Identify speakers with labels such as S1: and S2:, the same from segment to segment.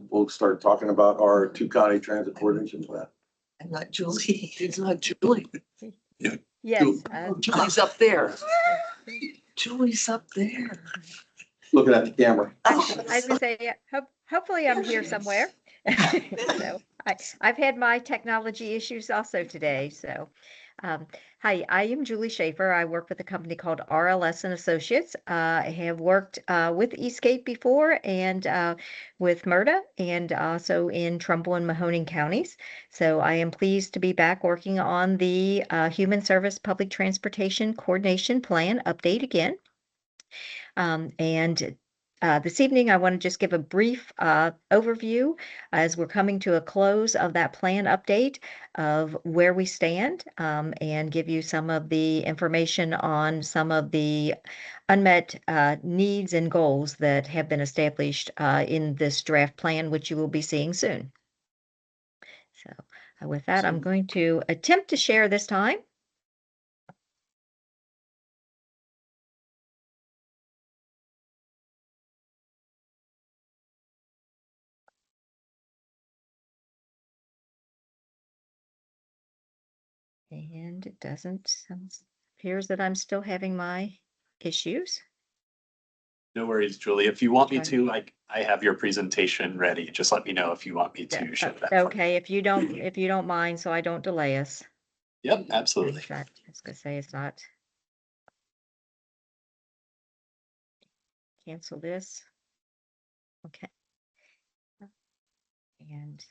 S1: we'll start talking about our 2 county transit coordination plan.
S2: And not Julie. It's not Julie.
S3: Yes.
S2: Julie's up there. Julie's up there.
S1: Looking at the camera.
S3: I was gonna say, yeah, hopefully I'm here somewhere. So I've had my technology issues also today. So, hi, I am Julie Schaefer. I work with a company called RLS and Associates. I have worked with Eastgate before and with MRTA and also in Trumbull and Mahoning counties. So I am pleased to be back working on the Human Service Public Transportation Coordination Plan update again. This evening, I want to just give a brief overview as we're coming to a close of that plan update of where we stand and give you some of the information on some of the unmet needs and goals that have been established in this draft plan, which you will be seeing soon. So with that, I'm going to attempt to share this time. And it doesn't, appears that I'm still having my issues.
S4: No worries, Julie. If you want me to, I have your presentation ready. Just let me know if you want me to show that.
S3: Okay, if you don't mind, so I don't delay us.
S4: Yep, absolutely.
S3: I was gonna say it's not. Cancel this. Okay. And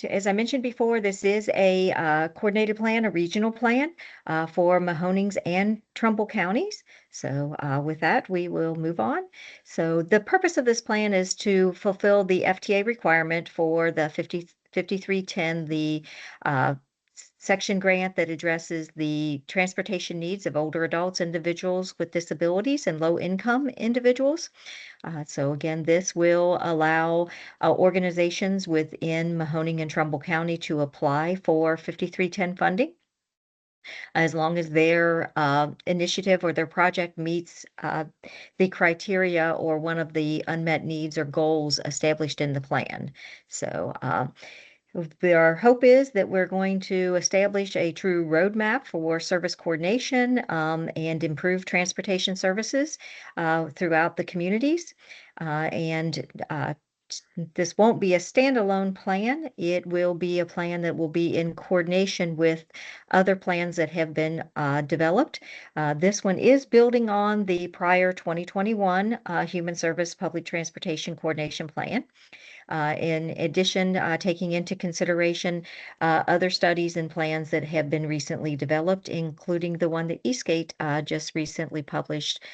S3: as I mentioned before, this is a coordinated plan, a regional plan for Mahoning's and Trumbull counties. So with that, we will move on. So the purpose of this plan is to fulfill the FTA requirement for the 5310, the section grant that addresses the transportation needs of older adults, individuals with disabilities, and low-income individuals. So again, this will allow organizations within Mahoning and Trumbull County to apply for 5310 funding as long as their initiative or their project meets the criteria or one of the unmet needs or goals established in the plan. So our hope is that we're going to establish a true roadmap for service coordination and improve transportation services throughout the communities. This won't be a standalone plan. It will be a plan that will be in coordination with other plans that have been developed. This one is building on the prior 2021 Human Service Public Transportation Coordination Plan. In addition, taking into consideration other studies and plans that have been recently developed, including the one that Eastgate just recently published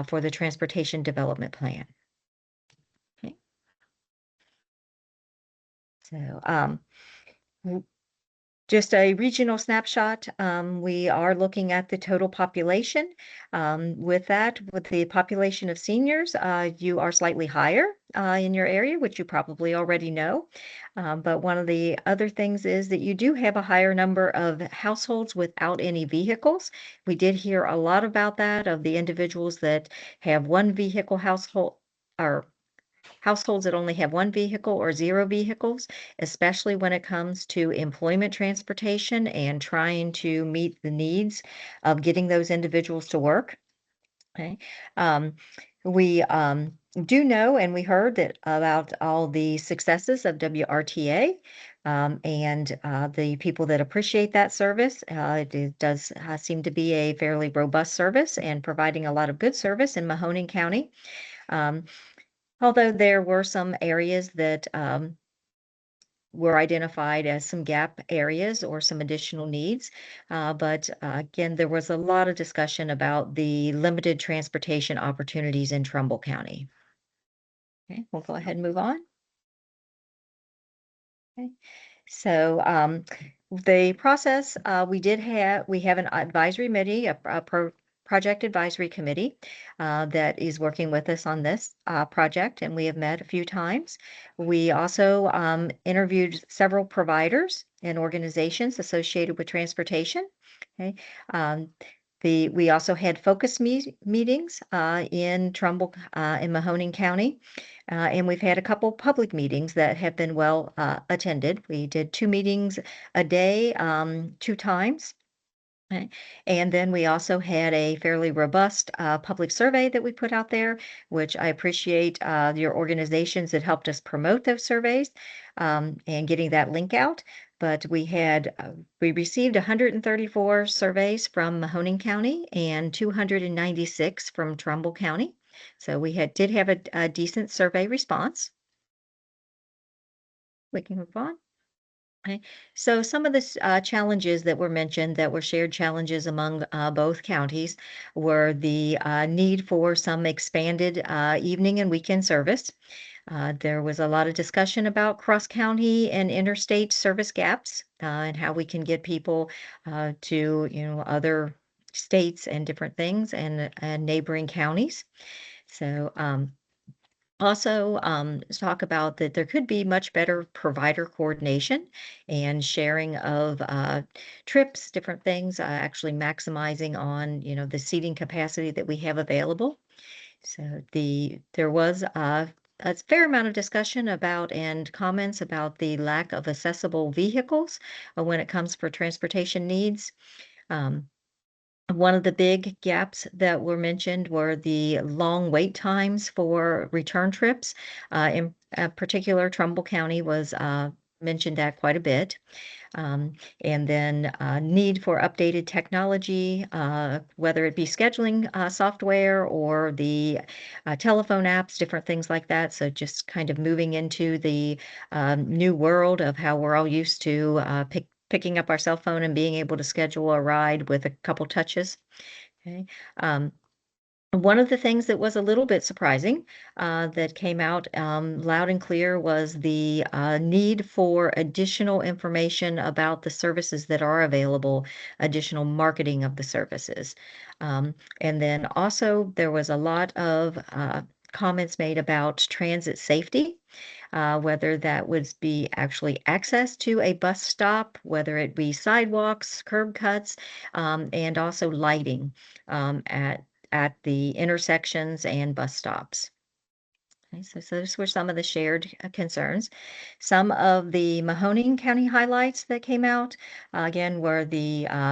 S3: for the Transportation Development Plan. Okay. So just a regional snapshot. We are looking at the total population. With the population of seniors, you are slightly higher in your area, which you probably already know. But one of the other things is that you do have a higher number of households without any vehicles. We did hear a lot about that, of the individuals that have one vehicle household, or households that only have one vehicle or zero vehicles, especially when it comes to employment transportation and trying to meet the needs of getting those individuals to work. Okay. We do know, and we heard that about all the successes of WRTA and the people that appreciate that service. It does seem to be a fairly robust service and providing a lot of good service in Mahoning County. Although there were some areas that were identified as some gap areas or some additional needs. But again, there was a lot of discussion about the limited transportation opportunities in Trumbull County. Okay, we'll go ahead and move on. Okay, so the process, we have an advisory committee, a project advisory committee that is working with us on this project, and we have met a few times. We also interviewed several providers and organizations associated with transportation. Okay. We also had focus meetings in Trumbull, in Mahoning County. And we've had a couple public meetings that have been well attended. We did 2 meetings a day, 2 times. Okay. And then we also had a fairly robust public survey that we put out there, which I appreciate your organizations that helped us promote those surveys and getting that link out. But we received 134 surveys from Mahoning County and 296 from Trumbull County. So we did have a decent survey response. We can move on. Okay. So some of the challenges that were mentioned that were shared challenges among both counties were the need for some expanded evening and weekend service. There was a lot of discussion about cross-county and interstate service gaps and how we can get people to, other states and different things and neighboring counties. So also, talk about that there could be much better provider coordination and sharing of trips, different things, actually maximizing on, the seating capacity that we have available. So there was a fair amount of discussion about and comments about the lack of accessible vehicles when it comes for transportation needs. Um, One of the big gaps that were mentioned were the long wait times for return trips. In particular, Trumbull County was mentioned that quite a bit. And then need for updated technology, whether it be scheduling software or the telephone apps, different things like that. So just kind of moving into the new world of how we're all used to picking up our cell phone and being able to schedule a ride with a couple touches. Okay. One of the things that was a little bit surprising that came out loud and clear was the need for additional information about the services that are available, additional marketing of the services. And then also there was a lot of comments made about transit safety. Whether that would be actually access to a bus stop, whether it be sidewalks, curb cuts, and also lighting at the intersections and bus stops. Okay, so those were some of the shared concerns. Some of the Mahoning County highlights that came out, again, were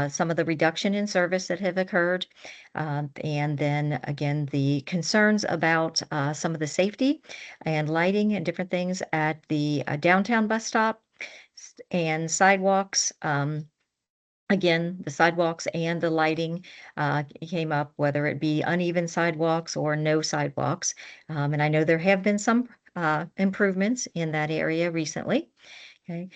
S3: some of the reduction in service that have occurred. And then again, the concerns about some of the safety and lighting and different things at the downtown bus stop and sidewalks. Again, the sidewalks and the lighting came up, whether it be uneven sidewalks or no sidewalks. And I know there have been some improvements in that area recently. Okay.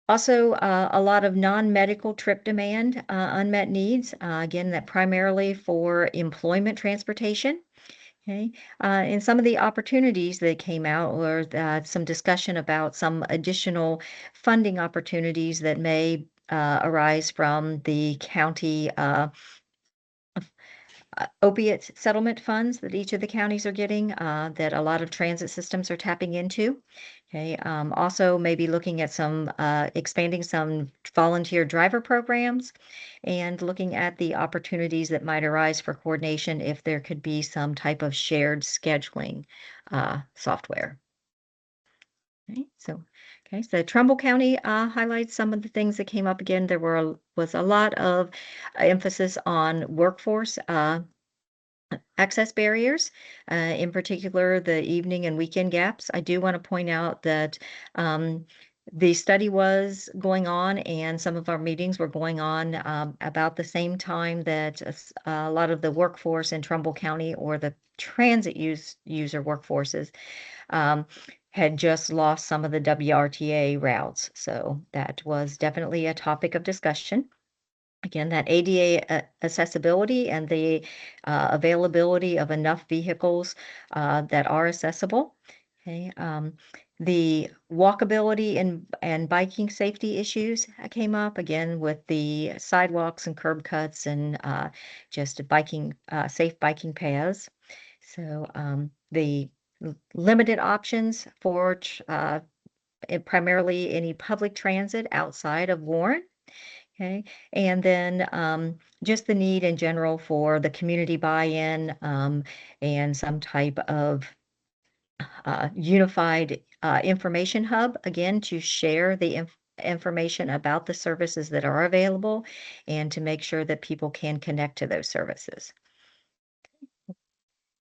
S3: Also, a lot of non-medical trip demand, unmet needs, again, that primarily for employment transportation. Okay. And some of the opportunities that came out were some discussion about some additional funding opportunities that may arise from the county opiate settlement funds that each of the counties are getting, that a lot of transit systems are tapping into. Okay. Also maybe looking at some expanding some volunteer driver programs and looking at the opportunities that might arise for coordination if there could be some type of shared scheduling software. So Trumbull County highlights some of the things that came up again. There was a lot of emphasis on workforce access barriers, in particular the evening and weekend gaps. I do want to point out that the study was going on and some of our meetings were going on about the same time that a lot of the workforce in Trumbull County or the transit user workforces had just lost some of the WRTA routes. So that was definitely a topic of discussion. Again, that ADA accessibility and the availability of enough vehicles that are accessible. Okay. The walkability and biking safety issues came up again with the sidewalks and curb cuts and just safe biking paths. So the limited options for primarily any public transit outside of Warren. Okay, and then just the need in general for the community buy-in and some type of unified information hub, again, to share the information about the services that are available and to make sure that people can connect to those services.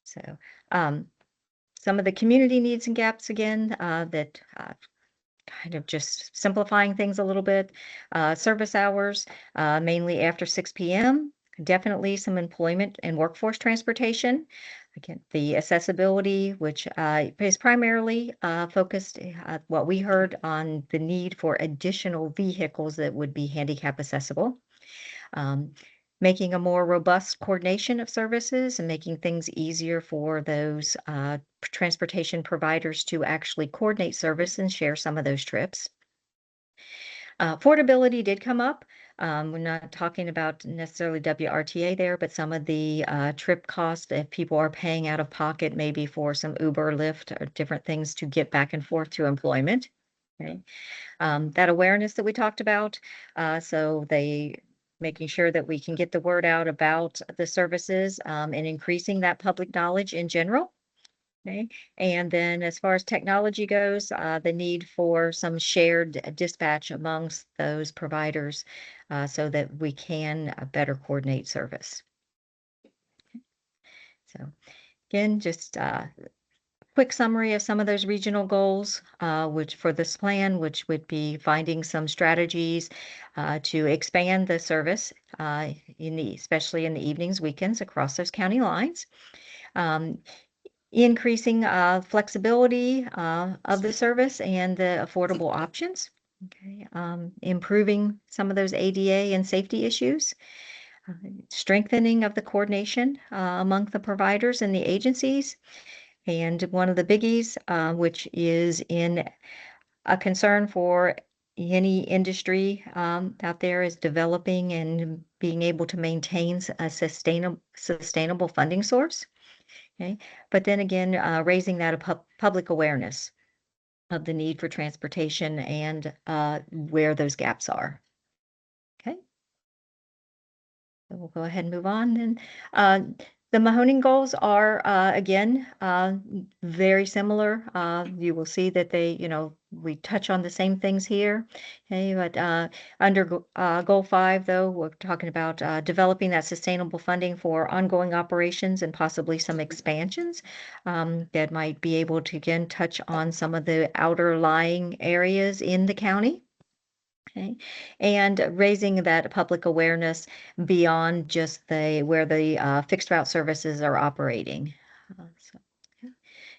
S3: So some of the community needs and gaps again that kind of just simplifying things a little bit. Service hours, mainly after 6 p.m. Definitely some employment and workforce transportation. Again, the accessibility, which is primarily focused, what we heard on the need for additional vehicles that would be handicap accessible. Making a more robust coordination of services and making things easier for those transportation providers to actually coordinate service and share some of those trips. Affordability did come up. We're not talking about necessarily WRTA there, but some of the trip costs, if people are paying out of pocket, maybe for some Uber, Lyft, or different things to get back and forth to employment. Okay. That awareness that we talked about, so they making sure that we can get the word out about the services and increasing that public knowledge in general. Okay. And then as far as technology goes, the need for some shared dispatch amongst those providers so that we can better coordinate service. So again, just quick summary of some of those regional goals, which for this plan, which would be finding some strategies to expand the service especially in the evenings, weekends across those county lines. Increasing flexibility of the service and the affordable options. Okay. Improving some of those ADA and safety issues. Strengthening of the coordination among the providers and the agencies. And one of the biggies, which is in a concern for any industry out there, is developing and being able to maintain a sustainable funding source. Okay, but then again, raising that public awareness of the need for transportation and where those gaps are. Okay. So we'll go ahead and move on then. The Mahoning goals are, again, very similar. You will see that we touch on the same things here. Okay, but under goal 5, though, we're talking about developing that sustainable funding for ongoing operations and possibly some expansions that might be able to, again, touch on some of the outer lying areas in the county. Okay, and raising that public awareness beyond just where the fixed route services are operating.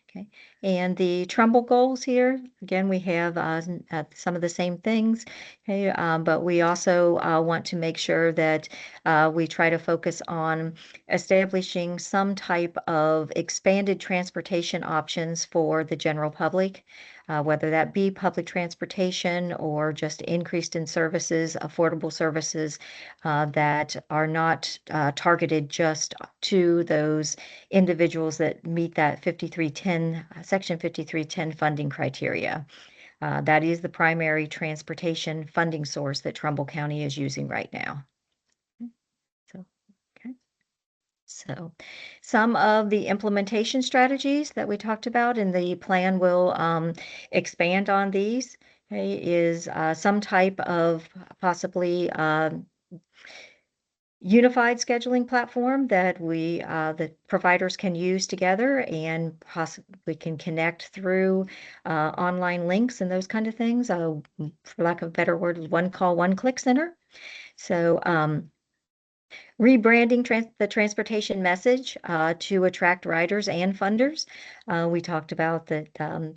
S3: Okay, and the Trumbull goals here, again, we have some of the same things, okay, but we also want to make sure that we try to focus on establishing some type of expanded transportation options for the general public, whether that be public transportation or just increased in services, affordable services that are not targeted just to those individuals that meet that 5310, Section 5310 funding criteria. That is the primary transportation funding source that Trumbull County is using right now. So some of the implementation strategies that we talked about in the plan will expand on these. Okay, is some type of possibly unified scheduling platform that the providers can use together and possibly can connect through online links and those kind of things. For lack of a better word, one call, one click center. So rebranding the transportation message to attract riders and funders. We talked about that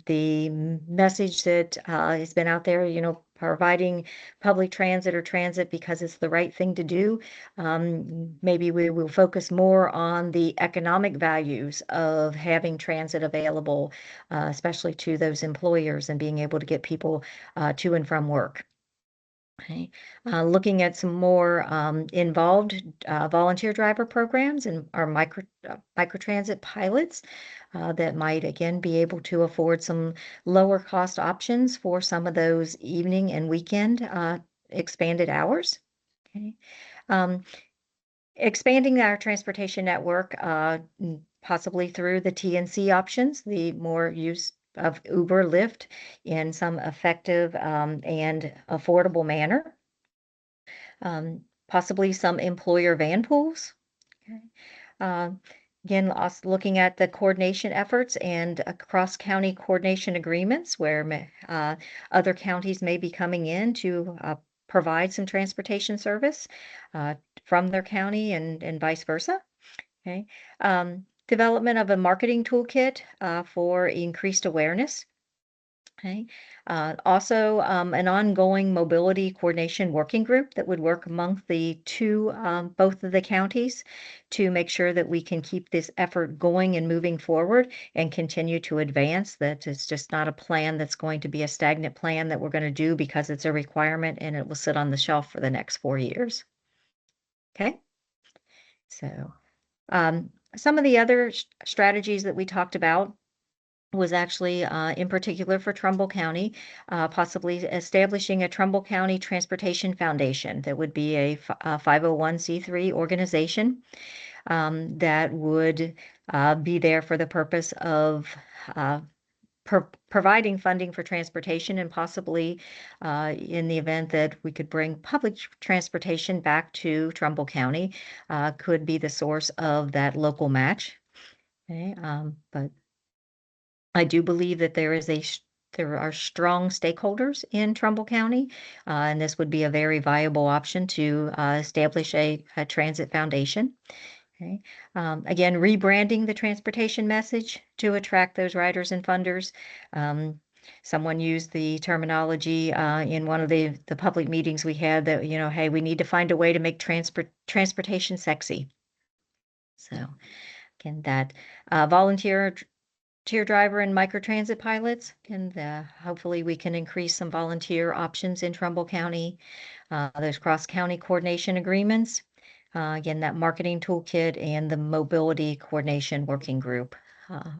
S3: the message that has been out there, providing public transit or transit because it's the right thing to do. Maybe we will focus more on the economic values of having transit available, especially to those employers and being able to get people to and from work. Okay. Looking at some more involved volunteer driver programs and our microtransit pilots that might again be able to afford some lower cost options for some of those evening and weekend expanded hours. Okay. Um, Expanding our transportation network, possibly through the TNC options, the more use of Uber, Lyft in some effective and affordable manner. Possibly some employer van pools. Okay. Uh, Again, also looking at the coordination efforts and cross-county coordination agreements where other counties may be coming in to provide some transportation service uh, from their county and vice versa. Okay. Development of a marketing toolkit for increased awareness. Okay. Also, an ongoing mobility coordination working group that would work among the both of the counties to make sure that we can keep this effort going and moving forward and continue to advance. That it's just not a plan that's going to be a stagnant plan that we're going to do because it's a requirement and it will sit on the shelf for the next 4 years. Okay. So, some of the other strategies that we talked about was actually in particular for Trumbull County, possibly establishing a Trumbull County Transportation Foundation that would be a 501c3 organization that would be there for the purpose of providing funding for transportation and possibly in the event that we could bring public transportation back to Trumbull County, could be the source of that local match. Okay, but I do believe that there are strong stakeholders in Trumbull County, and this would be a very viable option to establish a transit foundation. Okay. Again, rebranding the transportation message to attract those riders and funders. Someone used the terminology in one of the public meetings we had that, hey, we need to find a way to make transportation sexy. So again, that volunteer driver and microtransit pilots, and hopefully we can increase some volunteer options in Trumbull County. There's cross-county coordination agreements. Again, that marketing toolkit and the mobility coordination working group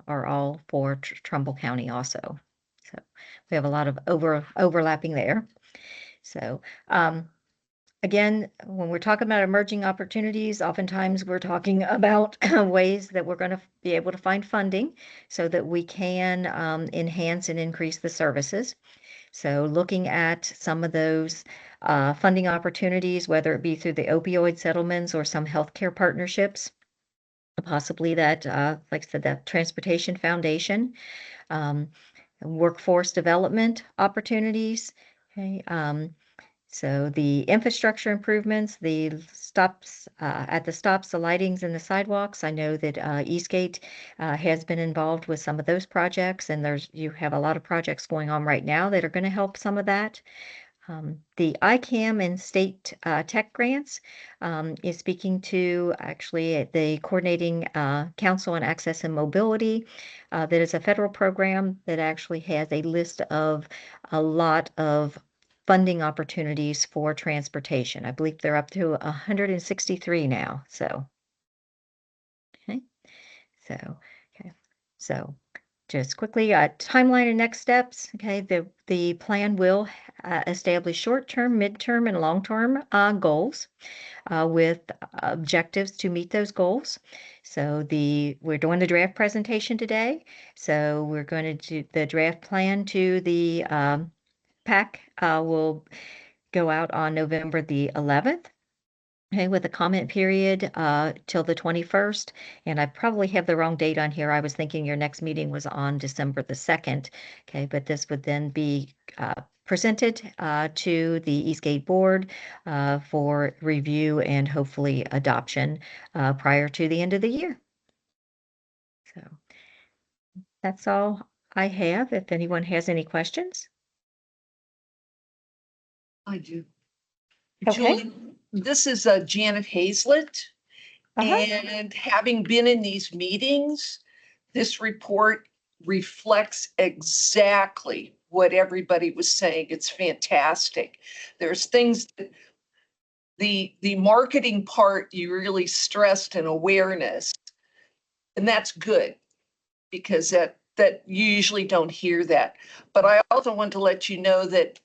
S3: are all for Trumbull County also. So we have a lot of overlapping there. So again, when we're talking about emerging opportunities, oftentimes we're talking about ways that we're going to be able to find funding so that we can enhance and increase the services. So looking at some of those funding opportunities, whether it be through the opioid settlements or some healthcare partnerships, possibly that, like I said, that Transportation Foundation, workforce development opportunities. Okay. So the infrastructure improvements, the stops at the stops, the lightings and the sidewalks. I know that Eastgate has been involved with some of those projects, and you have a lot of projects going on right now that are going to help some of that. The ICAM and state tech grants is speaking to actually the Coordinating Council on Access and Mobility. That is a federal program that actually has a list of a lot of funding opportunities for transportation. I believe they're up to 163 now. So, okay. So just quickly, timeline and next steps. Okay, the plan will establish short-term, mid-term, and long-term goals with objectives to meet those goals. So we're doing the draft presentation today. So we're going to do the draft plan to the PAC will go out on November the 11th. Okay, with a comment period till the 21st. And I probably have the wrong date on here. I was thinking your next meeting was on December the 2nd. Okay, but this would then be presented to the Eastgate board for review and hopefully adoption prior to the end of the year. So that's all I have. If anyone has any questions.
S2: I do.
S3: Okay.
S2: Julie, this is Janet Hazlett. And having been in these meetings, this report reflects exactly what everybody was saying. It's fantastic. There's things that the marketing part you really stressed and awareness, and that's good because that you usually don't hear that. But I also want to let you know that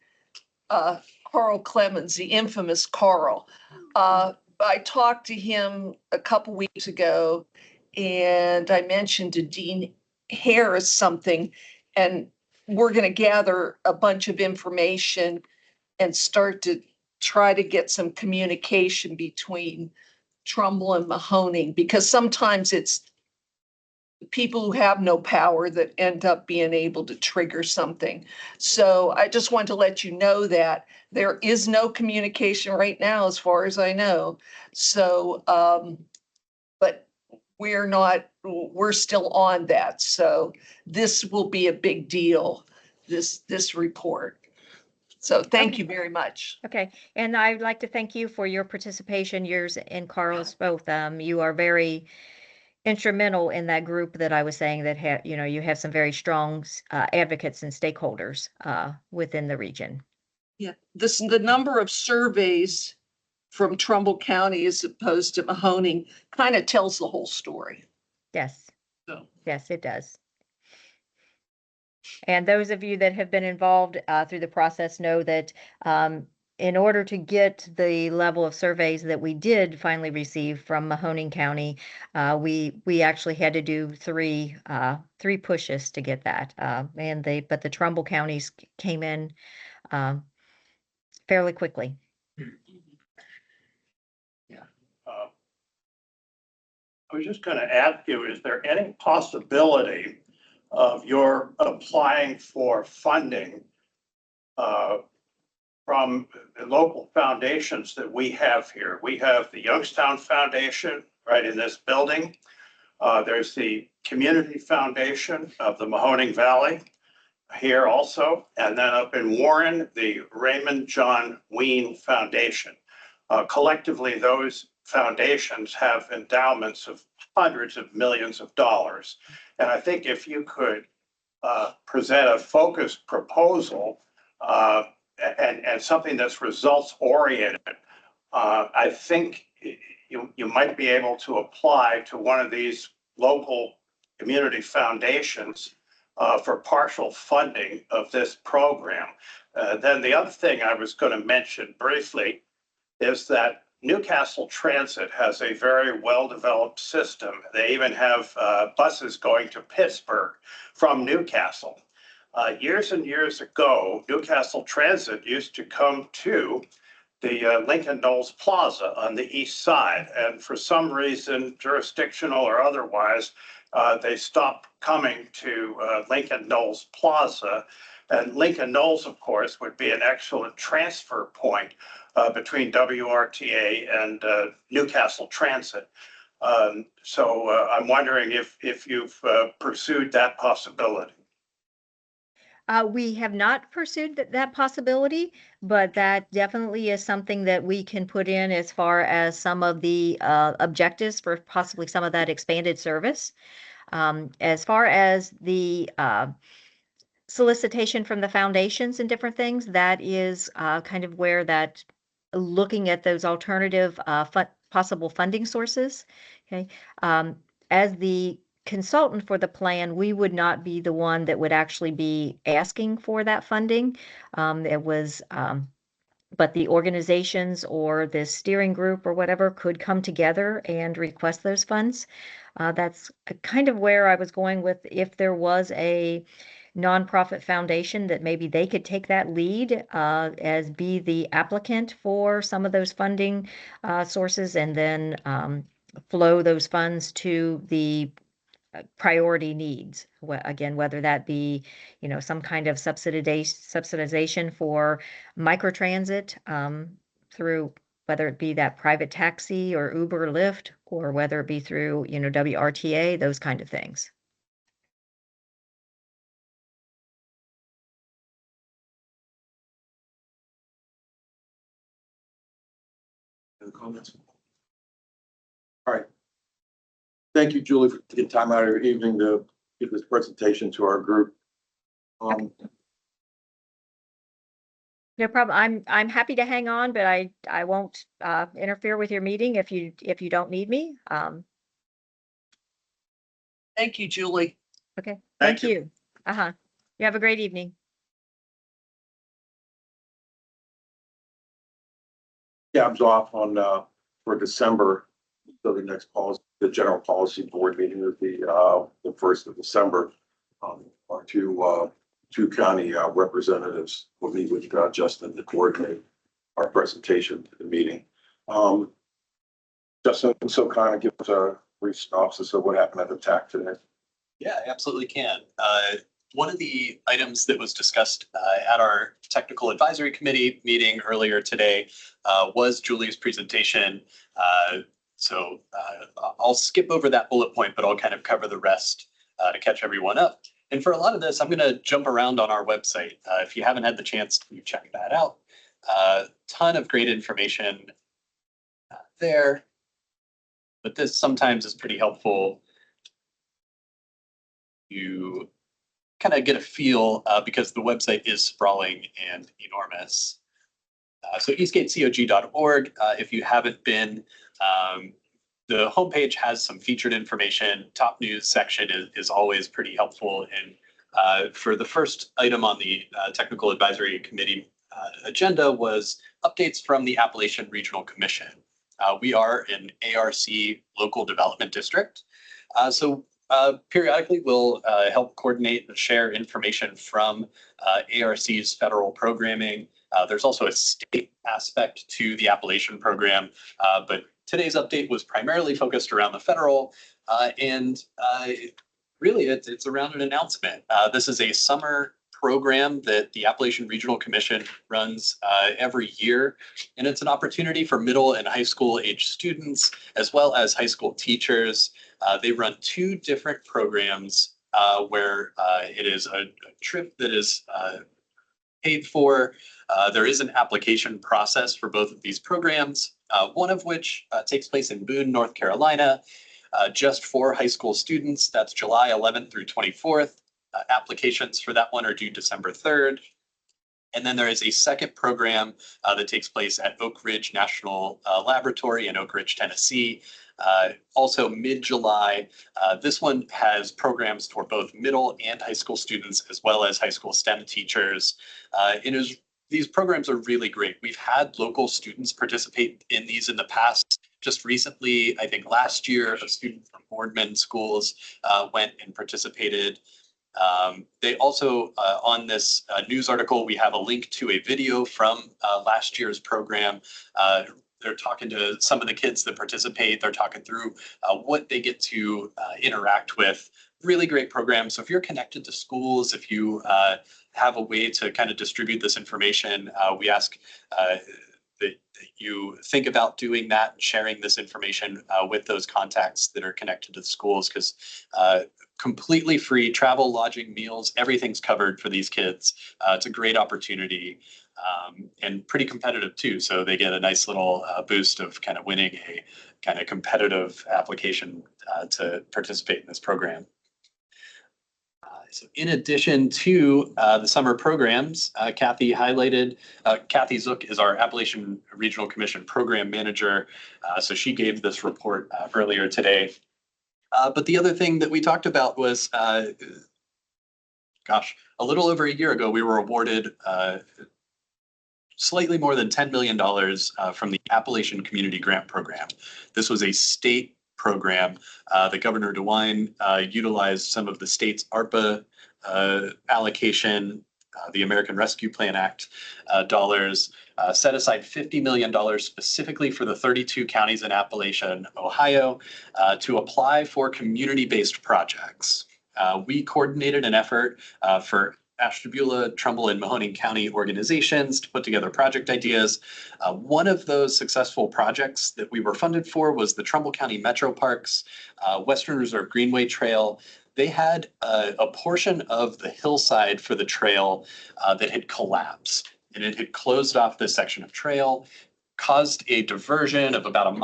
S2: Carl Clemens, the infamous Carl. I talked to him a couple weeks ago and I mentioned to Dean Harris something, and we're going to gather a bunch of information and start to try to get some communication between Trumbull and Mahoning, because sometimes it's people who have no power that end up being able to trigger something. So I just want to let you know that there is no communication right now, as far as I know. So, but we're still on that. So this will be a big deal, this report. So thank you very much.
S3: Okay, and I'd like to thank you for your participation, yours and Carl's both. You are very instrumental in that group that I was saying that you have some very strong advocates and stakeholders within the region.
S2: Yeah, the number of surveys from Trumbull County as opposed to Mahoning kind of tells the whole story.
S3: Yes,
S2: So,
S3: yes, it does. And those of you that have been involved through the process know that in order to get the level of surveys that we did finally receive from Mahoning County, we actually had to do three pushes to get that. But the Trumbull counties came in fairly quickly.
S5: I was just going to ask you, is there any possibility of your applying for funding from the local foundations that we have here? We have the Youngstown Foundation right in this building. There's the Community Foundation of the Mahoning Valley here also. And then up in Warren, the Raymond John Ween Foundation. Collectively, those foundations have endowments of hundreds of millions of dollars. And I think if you could present a focused proposal and something that's results oriented, I think you might be able to apply to one of these local community foundations for partial funding of this program. Then the other thing I was going to mention briefly is that Newcastle Transit has a very well-developed system. They even have buses going to Pittsburgh from Newcastle. Years and years ago, Newcastle Transit used to come to the Lincoln Knowles Plaza on the east side. And for some reason, jurisdictional or otherwise, they stopped coming to Lincoln Knowles Plaza. And Lincoln Knowles, of course, would be an excellent transfer point between WRTA and Newcastle Transit. So I'm wondering if you've pursued that possibility.
S3: We have not pursued that possibility, but that definitely is something that we can put in as far as some of the objectives for possibly some of that expanded service. As far as the solicitation from the foundations and different things, that is kind of where that looking at those alternative possible funding sources. Okay, as the consultant for the plan, we would not be the one that would actually be asking for that funding. But the organizations or the steering group or whatever could come together and request those funds. That's kind of where I was going with if there was a nonprofit foundation that maybe they could take that lead as be the applicant for some of those funding sources and then flow those funds to the priority needs. Again, whether that be, some kind of subsidization for microtransit through whether it be that private taxi or Uber, Lyft, or whether it be through, WRTA, those kind of things.
S1: Any comments? All right. Thank you, Julie, for taking time out of your evening to give this presentation to our group.
S3: No problem. I'm happy to hang on, but I won't interfere with your meeting if you don't need me.
S2: Thank you, Julie.
S3: Okay.
S5: Thank
S3: Thank
S5: you.
S3: you. You have a great evening.
S1: Gab's off on, for December. So the next policy, the general policy board meeting is the 1st of December. Our two county representatives will meet with Justin to coordinate our presentation to the meeting. Justin, so kind of give us a brief synopsis of what happened at the TAC today.
S4: Yeah, I absolutely can. One of the items that was discussed at our technical advisory committee meeting earlier today was Julie's presentation. I'll skip over that bullet point, but I'll kind of cover the rest to catch everyone up. And for a lot of this, I'm going to jump around on our website. If you haven't had the chance to check that out, ton of great information there. But this sometimes is pretty helpful. You kind of get a feel because the website is sprawling and enormous. So eastgatecog.org, if you haven't been, the homepage has some featured information. Top news section is always pretty helpful. And for the first item on the technical advisory committee agenda was updates from the Appalachian Regional Commission. We are an ARC local development district. Periodically, we'll help coordinate and share information from ARC's federal programming. There's also a state aspect to the Appalachian program, but today's update was primarily focused around the federal, and really it's around an announcement. This is a summer program that the Appalachian Regional Commission runs every year, and it's an opportunity for middle and high school age students, as well as high school teachers. They run two different programs where it is a trip that is paid for. There is an application process for both of these programs, one of which takes place in Boone, North Carolina, just for high school students. That's July 11th through 24th. Applications for that one are due December 3rd. And then there is a second program that takes place at Oak Ridge National Laboratory in Oak Ridge, Tennessee, also mid-July. This one has programs for both middle and high school students, as well as high school STEM teachers. These programs are really great. We've had local students participate in these in the past. Just recently, I think last year, a student from Boardman Schools went and participated. They also, on this news article, we have a link to a video from last year's program. They're talking to some of the kids that participate. They're talking through what they get to interact with. Really great program. So if you're connected to schools, if you have a way to kind of distribute this information, we ask that you think about doing that and sharing this information with those contacts that are connected to the schools, because completely free travel, lodging, meals, everything's covered for these kids. It's a great opportunity and pretty competitive too. So they get a nice little boost of kind of winning a kind of competitive application to participate in this program. So in addition to the summer programs, Kathy highlighted, Kathy Zook is our Appalachian Regional Commission Program Manager. So she gave this report earlier today. But the other thing that we talked about was, a little over a year ago, we were awarded slightly more than $10 million from the Appalachian Community Grant Program. This was a state program. The Governor DeWine utilized some of the state's ARPA allocation, the American Rescue Plan Act dollars, set aside $50 million specifically for the 32 counties in Appalachian, Ohio, to apply for community-based projects. We coordinated an effort for Ashtabula, Trumbull, and Mahoning County organizations to put together project ideas. One of those successful projects that we were funded for was the Trumbull County Metro Parks Western Reserve Greenway Trail. They had a portion of the hillside for the trail that had collapsed, and it had closed off this section of trail, caused a diversion of about 1.5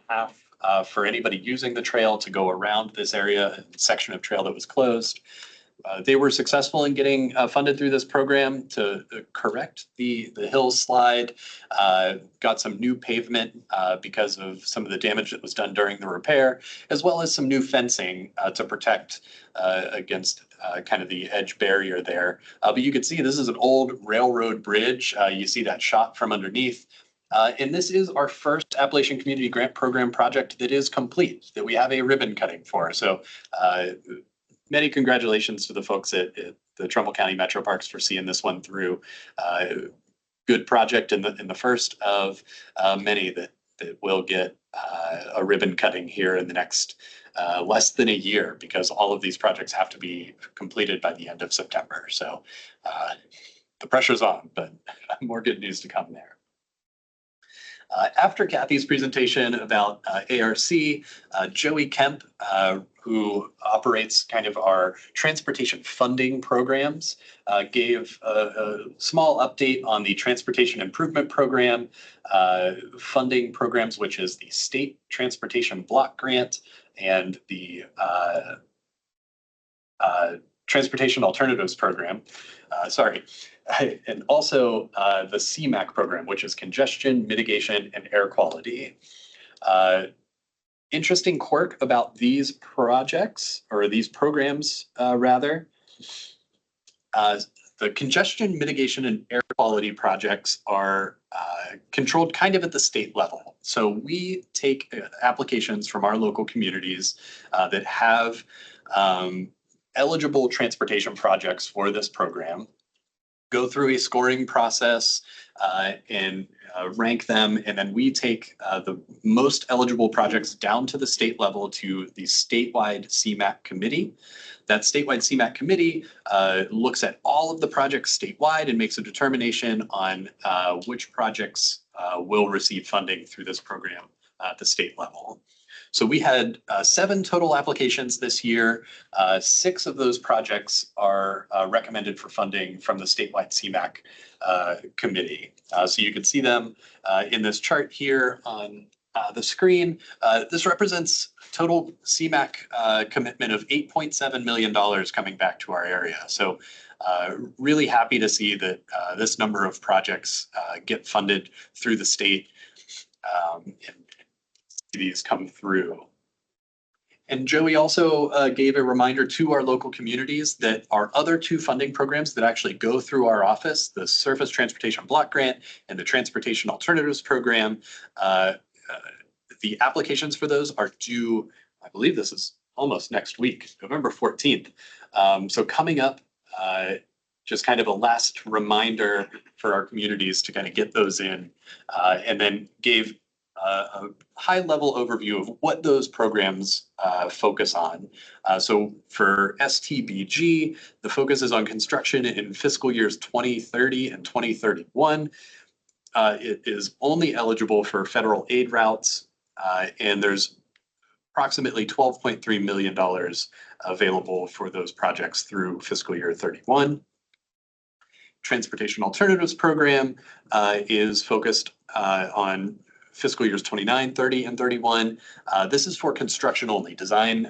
S4: miles for anybody using the trail to go around this area, section of trail that was closed. They were successful in getting funded through this program to correct the hill slide, got some new pavement because of some of the damage that was done during the repair, as well as some new fencing to protect against kind of the edge barrier there. But you can see this is an old railroad bridge. You see that shot from underneath. And this is our first Appalachian Community Grant Program project that is complete, that we have a ribbon cutting for. So many congratulations to the folks at the Trumbull County Metro Parks for seeing this one through. Good project in the first of many that will get a ribbon cutting here in the next less than a year, because all of these projects have to be completed by the end of September. So the pressure's on, but more good news to come there. After Kathy's presentation about ARC, Joey Kemp, who operates kind of our transportation funding programs, gave a small update on the Transportation Improvement Program funding programs, which is the State Transportation Block Grant and the Transportation Alternatives Program. And also the CMAQ program, which is Congestion Mitigation and Air Quality. Interesting quirk about these projects, or these programs rather. The congestion mitigation and air quality projects are controlled kind of at the state level. So we take applications from our local communities that have eligible transportation projects for this program, go through a scoring process and rank them. And then we take the most eligible projects down to the state level to the statewide CMAQ committee. That statewide CMAQ committee looks at all of the projects statewide and makes a determination on which projects will receive funding through this program at the state level. So we had 7 total applications this year. 6 of those projects are recommended for funding from the statewide CMAQ committee. So you can see them in this chart here on the screen. This represents total CMAQ commitment of $8.7 million coming back to our area. So really happy to see that this number of projects get funded through the state and these come through. And Joey also gave a reminder to our local communities that our other 2 funding programs that actually go through our office, the Surface Transportation Block Grant and the Transportation Alternatives Program, the applications for those are due, I believe this is almost next week, November 14th. So coming up, just kind of a last reminder for our communities to kind of get those in, and then gave a high-level overview of what those programs focus on. So for STBG, the focus is on construction in fiscal years 2030 and 2031. It is only eligible for federal aid routes, and there's approximately $12.3 million available for those projects through fiscal year 31. Transportation Alternatives Program is focused on fiscal years 29, 30, and 31. This is for construction only. Design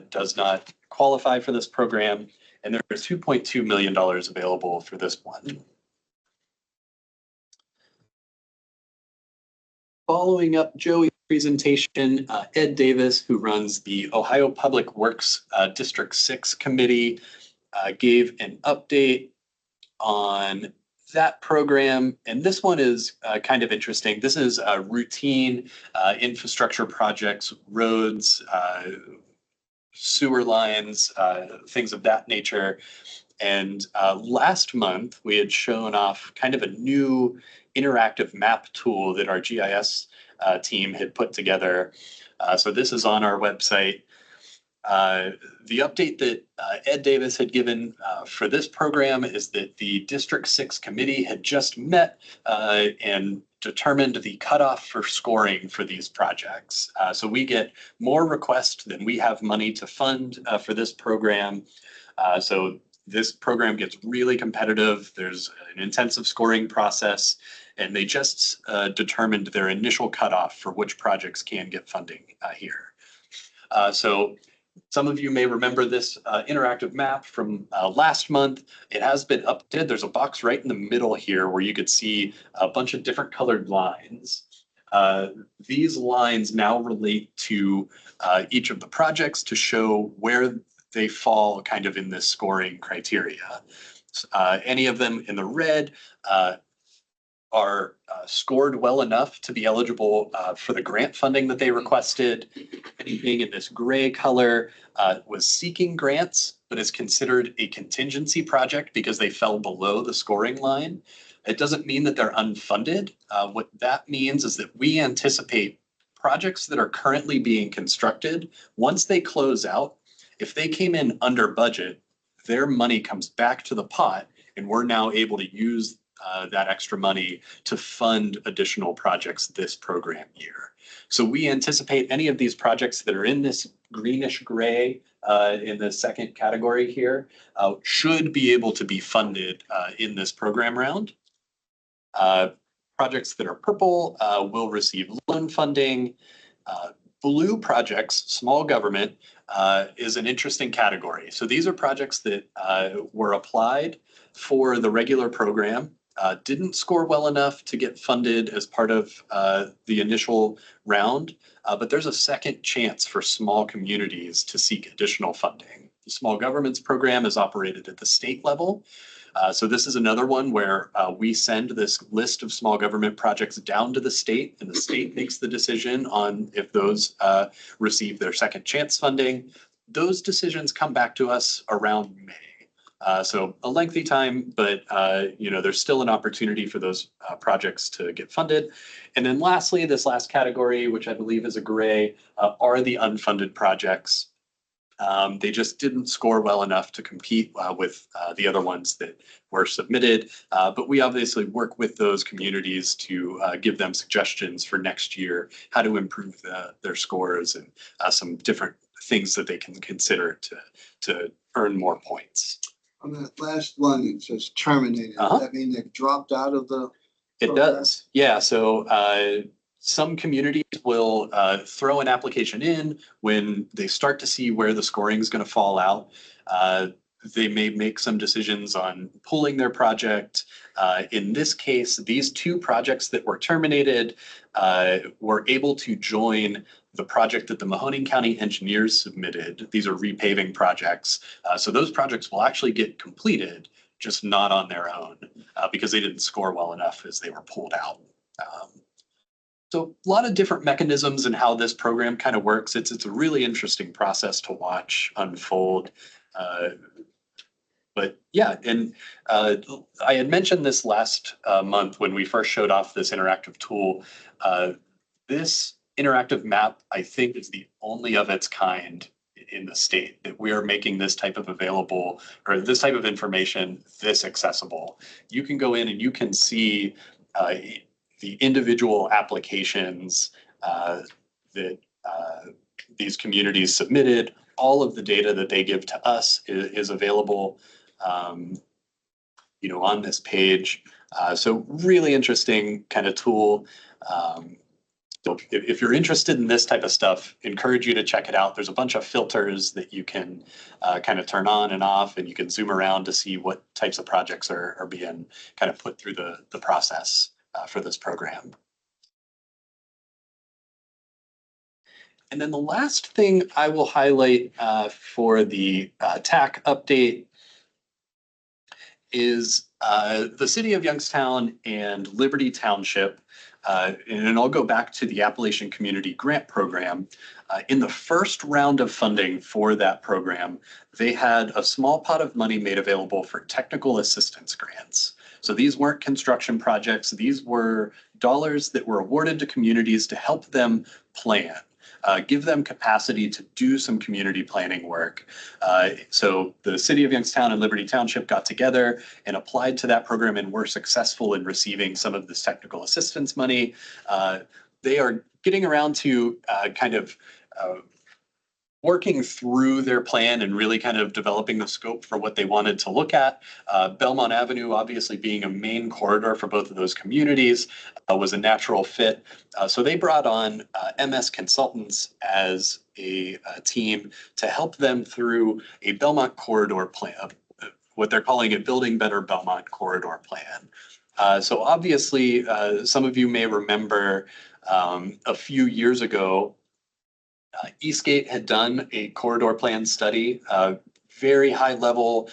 S4: does not qualify for this program, and there's $2.2 million available for this one. Following up Joey's presentation, Ed Davis, who runs the Ohio Public Works District 6 Committee, gave an update on that program. And this one is kind of interesting. This is routine infrastructure projects, roads, sewer lines, things of that nature. And last month, we had shown off kind of a new interactive map tool that our GIS team had put together. So this is on our website. The update that Ed Davis had given for this program is that the District 6 committee had just met and determined the cutoff for scoring for these projects. So we get more requests than we have money to fund for this program. So this program gets really competitive. There's an intensive scoring process, and they just determined their initial cutoff for which projects can get funding here. So some of you may remember this interactive map from last month. It has been updated. There's a box right in the middle here where you could see a bunch of different colored lines. These lines now relate to each of the projects to show where they fall kind of in this scoring criteria. Any of them in the red are scored well enough to be eligible for the grant funding that they requested. Anything in this gray color was seeking grants, but is considered a contingency project because they fell below the scoring line. It doesn't mean that they're unfunded. What that means is that we anticipate projects that are currently being constructed, once they close out, if they came in under budget, their money comes back to the pot, and we're now able to use that extra money to fund additional projects this program year. So we anticipate any of these projects that are in this greenish gray in the second category here should be able to be funded in this program round. Projects that are purple will receive loan funding. Blue projects, small government, is an interesting category. So these are projects that were applied for the regular program, didn't score well enough to get funded as part of the initial round, but there's a second chance for small communities to seek additional funding. The small governments program is operated at the state level. So this is another one where we send this list of small government projects down to the state, and the state makes the decision on if those receive their second chance funding. Those decisions come back to us around May. So a lengthy time, but there's still an opportunity for those projects to get funded. And then lastly, this last category, which I believe is a gray, are the unfunded projects. They just didn't score well enough to compete with the other ones that were submitted. But we obviously work with those communities to give them suggestions for next year, how to improve their scores and some different things that they can consider to earn more points.
S6: On that last one, it says terminated. Does that mean they've dropped out of the?
S4: It
S6: program?
S4: does. Yeah. So some communities will throw an application in when they start to see where the scoring is going to fall out. They may make some decisions on pulling their project. In this case, these two projects that were terminated were able to join the project that the Mahoning County engineers submitted. These are repaving projects. So those projects will actually get completed, just not on their own because they didn't score well enough as they were pulled out. So a lot of different mechanisms in how this program kind of works. It's a really interesting process to watch unfold. But yeah, and I had mentioned this last month when we first showed off this interactive tool. This interactive map, I think, is the only of its kind in the state that we are making this type of available, or this type of information this accessible. You can go in and you can see the individual applications that these communities submitted. All of the data that they give to us is available on this page. So really interesting kind of tool. So if you're interested in this type of stuff, encourage you to check it out. There's a bunch of filters that you can kind of turn on and off, and you can zoom around to see what types of projects are being kind of put through the process for this program. And then the last thing I will highlight for the TAC update is the city of Youngstown and Liberty Township, and I'll go back to the Appalachian Community Grant Program. In the first round of funding for that program, they had a small pot of money made available for technical assistance grants. So these weren't construction projects. These were dollars that were awarded to communities to help them plan. Give them capacity to do some community planning work. So the city of Youngstown and Liberty Township got together and applied to that program and were successful in receiving some of this technical assistance money. They are getting around to kind of working through their plan and really kind of developing the scope for what they wanted to look at. Belmont Avenue, obviously being a main corridor for both of those communities, was a natural fit. So they brought on MS Consultants as a team to help them through a Belmont corridor plan, what they're calling a Building Better Belmont corridor plan. So obviously, some of you may remember a few years ago, Eastgate had done a corridor plan study, very high level,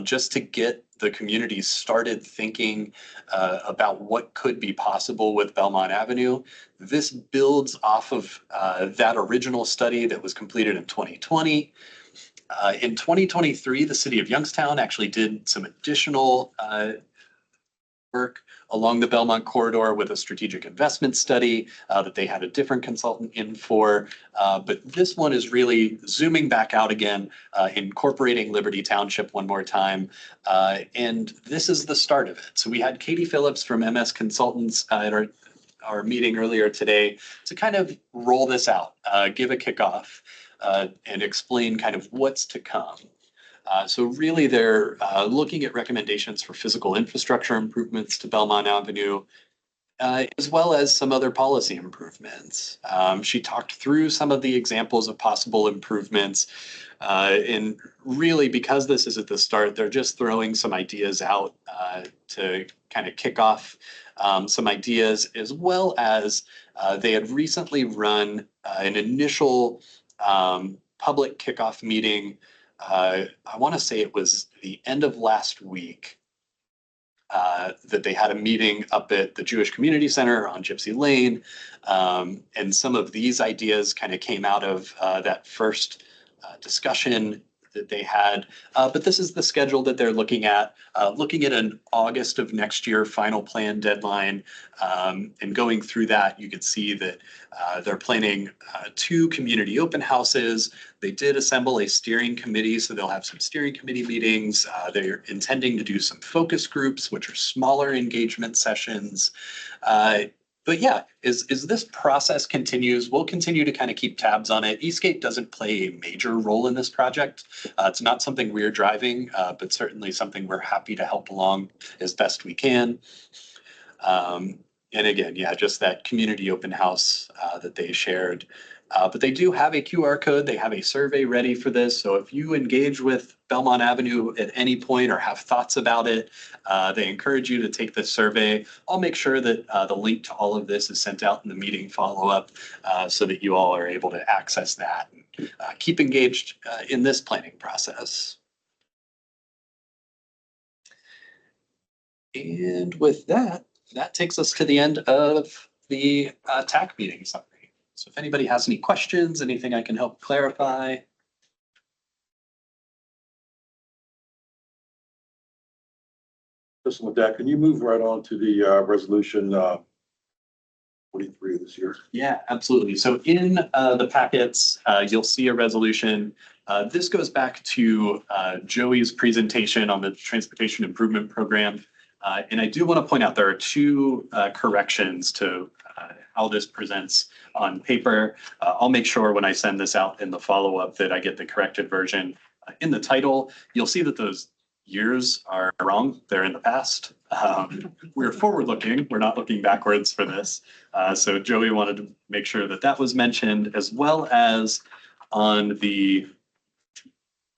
S4: just to get the community started thinking about what could be possible with Belmont Avenue. This builds off of that original study that was completed in 2020. In 2023, the city of Youngstown actually did some additional work along the Belmont corridor with a strategic investment study that they had a different consultant in for. But this one is really zooming back out again, incorporating Liberty Township one more time. And this is the start of it. So we had Katie Phillips from MS Consultants at our meeting earlier today to kind of roll this out, give a kickoff, and explain kind of what's to come. So really they're looking at recommendations for physical infrastructure improvements to Belmont Avenue, as well as some other policy improvements. She talked through some of the examples of possible improvements. And really, because this is at the start, they're just throwing some ideas out to kind of kick off some ideas, as well as they had recently run an initial public kickoff meeting. I want to say it was the end of last week that they had a meeting up at the Jewish Community Center on Gypsy Lane. And some of these ideas kind of came out of that first discussion that they had. But this is the schedule that they're looking at an August of next year final plan deadline. And going through that, you can see that they're planning 2 community open houses. They did assemble a steering committee, so they'll have some steering committee meetings. They're intending to do some focus groups, which are smaller engagement sessions. But yeah, as this process continues, we'll continue to kind of keep tabs on it. Eastgate doesn't play a major role in this project. It's not something we're driving, but certainly something we're happy to help along as best we can. And again, yeah, just that community open house that they shared. But they do have a QR code. They have a survey ready for this. So if you engage with Belmont Avenue at any point or have thoughts about it, they encourage you to take this survey. I'll make sure that the link to all of this is sent out in the meeting follow-up so that you all are able to access that and keep engaged in this planning process. And with that, that takes us to the end of the TAC meeting summary. So if anybody has any questions, anything I can help clarify.
S1: Listen with that, can you move right on to the resolution 23 this year?
S4: Yeah, absolutely. So in the packets, you'll see a resolution. This goes back to Joey's presentation on the Transportation Improvement Program. And I do want to point out there are 2 corrections to how this presents on paper. I'll make sure when I send this out in the follow-up that I get the corrected version. In the title, you'll see that those years are wrong. They're in the past. We're forward-looking. We're not looking backwards for this. So Joey wanted to make sure that that was mentioned, as well as on the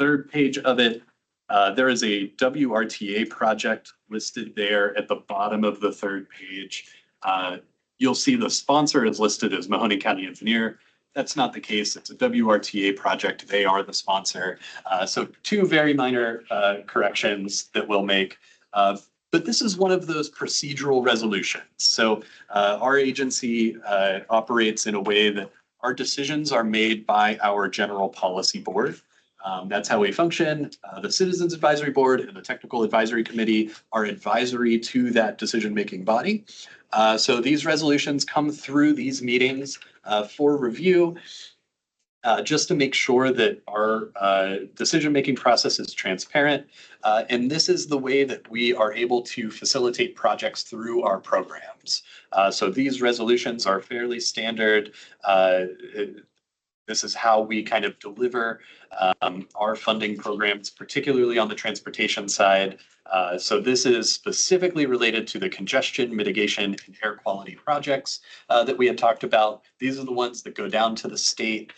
S4: 3rd page of it, there is a WRTA project listed there at the bottom of the 3rd page. You'll see the sponsor is listed as Mahoning County Engineer. That's not the case. It's a WRTA project. They are the sponsor. So 2 very minor corrections that we'll make. But this is one of those procedural resolutions. So our agency operates in a way that our decisions are made by our general policy board. That's how we function. The Citizens Advisory Board and the Technical Advisory Committee are advisory to that decision-making body. So these resolutions come through these meetings for review, just to make sure that our decision-making process is transparent. And this is the way that we are able to facilitate projects through our programs. So these resolutions are fairly standard. This is how we kind of deliver our funding programs, particularly on the transportation side. So this is specifically related to the congestion mitigation and air quality projects that we had talked about. These are the ones that go down to the state.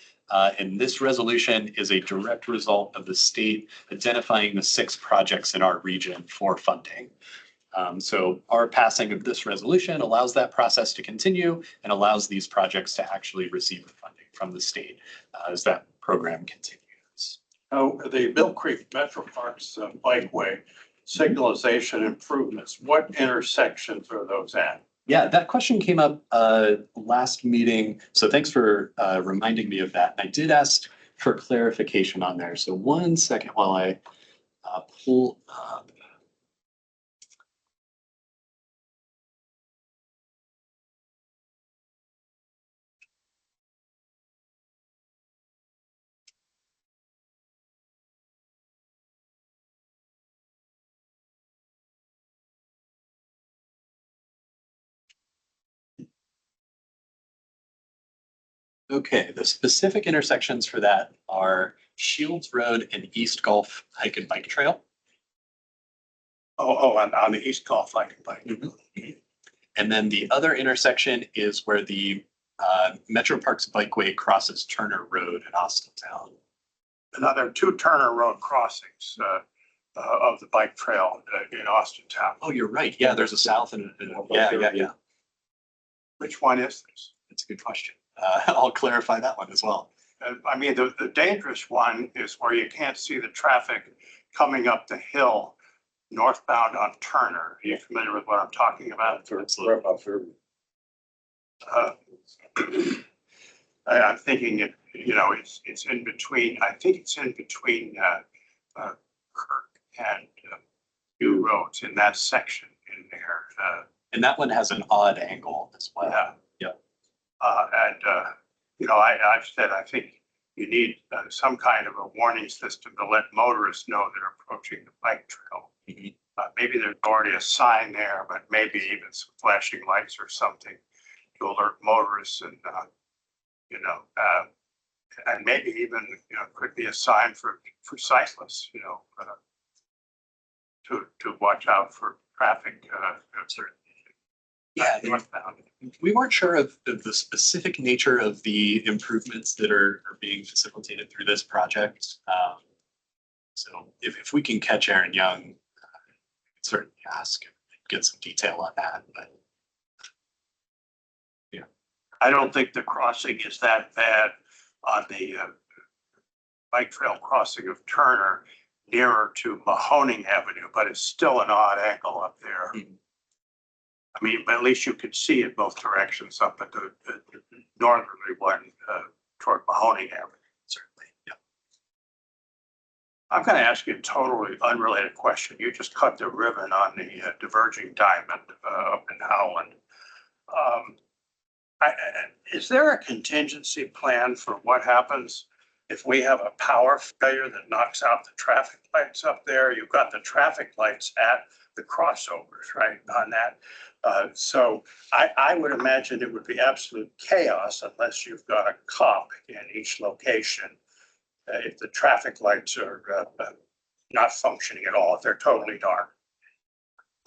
S4: And this resolution is a direct result of the state identifying the 6 projects in our region for funding. So our passing of this resolution allows that process to continue and allows these projects to actually receive the funding from the state as that program continues.
S5: Now, the Mill Creek Metro Parks bikeway signalization improvements, what intersections are those at?
S4: Yeah, that question came up last meeting. So thanks for reminding me of that. And I did ask for clarification on there. So 1 second while I pull up. Okay, the specific intersections for that are Shields Road and East Gulf Hike and Bike Trail.
S5: On the East Gulf Hike and Bike.
S4: And then the other intersection is where the Metro Parks Bikeway crosses Turner Road in Austintown.
S5: Now, there are two Turner Road crossings of the bike trail in Austintown.
S4: Oh, you're right. Yeah, there's a south and yeah.
S5: Which one is this?
S4: That's a good question. I'll clarify that one as well.
S5: I mean, the dangerous one is where you can't see the traffic coming up the hill northbound on Turner. Are you familiar with what I'm talking about?
S4: Absolutely.
S5: I'm thinking it's in between. I think it's in between Kirk and New Roads in that section in there.
S4: And that one has an odd angle as well.
S5: Yeah. I've said I think you need some kind of a warning system to let motorists know they're approaching the bike trail. Maybe there's already a sign there, but maybe even some flashing lights or something to alert motorists and maybe even could be a sign for cyclists, to watch out for traffic.
S4: Yeah,
S5: Northbound.
S4: we weren't sure of the specific nature of the improvements that are being facilitated through this project. So if we can catch Aaron Young, certainly ask and get some detail on that. But yeah,
S5: I don't think the crossing is that bad on the bike trail crossing of Turner nearer to Mahoning Avenue, but it's still an odd angle up there. I mean, but at least you could see it both directions up at the northerly one toward Mahoning Avenue.
S4: certainly. Yeah.
S5: I'm going to ask you a totally unrelated question. You just cut the ribbon on the diverging diamond up in Howland. Is there a contingency plan for what happens if we have a power failure that knocks out the traffic lights up there? You've got the traffic lights at the crossovers, right, on that. So I would imagine it would be absolute chaos unless you've got a cop in each location. If the traffic lights are not functioning at all, if they're totally dark.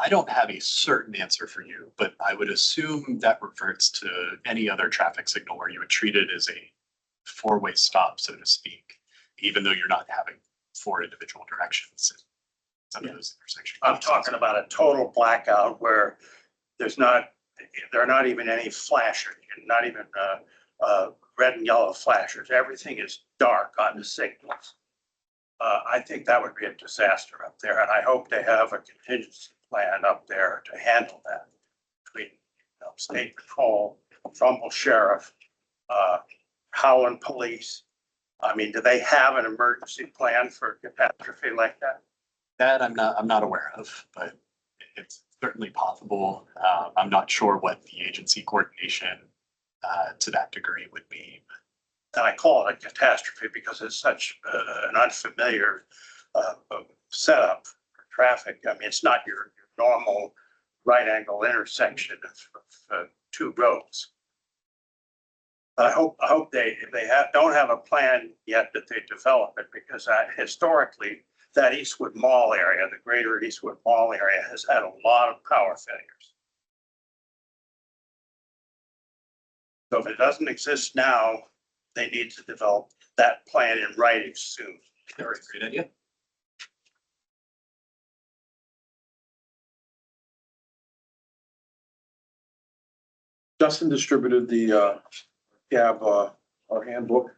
S4: I don't have a certain answer for you, but I would assume that reverts to any other traffic signal where you would treat it as a four-way stop, so to speak, even though you're not having four individual directions in some of those intersections.
S5: I'm talking about a total blackout where there are not even any flashers, not even red and yellow flashers. Everything is dark on the signals. I think that would be a disaster up there, and I hope they have a contingency plan up there to handle that between State Patrol, Trumbull Sheriff, Howland Police. I mean, do they have an emergency plan for a catastrophe like that?
S4: That I'm not aware of, but it's certainly possible. I'm not sure what the agency coordination to that degree would be.
S5: And I call it a catastrophe because it's such an unfamiliar setup for traffic. I mean, it's not your normal right angle intersection of two roads. But I hope if they don't have a plan yet that they develop it, because historically that Eastwood Mall area, the greater Eastwood Mall area, has had a lot of power failures. So if it doesn't exist now, they need to develop that plan in writing soon.
S4: That's a great idea.
S1: Justin distributed the cab, our handbook.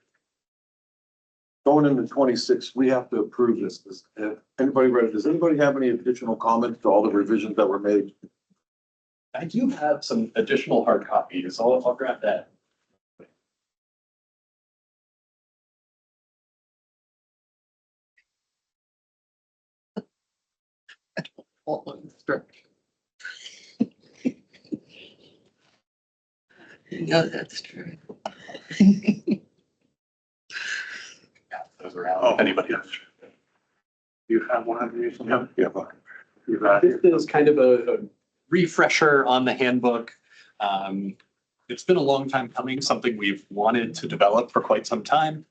S1: going into 26, we have to approve this. Does anybody have any additional comments to all the revisions that were made?
S4: I do have some additional hard copies. I'll grab that.
S2: Follow instruction. Yeah, that's true.
S4: Yeah, those around.
S5: Oh,
S4: If anybody.
S5: You have one of these?
S1: Yeah, fine.
S5: You got
S4: This
S5: it.
S4: is kind of a refresher on the handbook. It's been a long time coming, something we've wanted to develop for quite some time.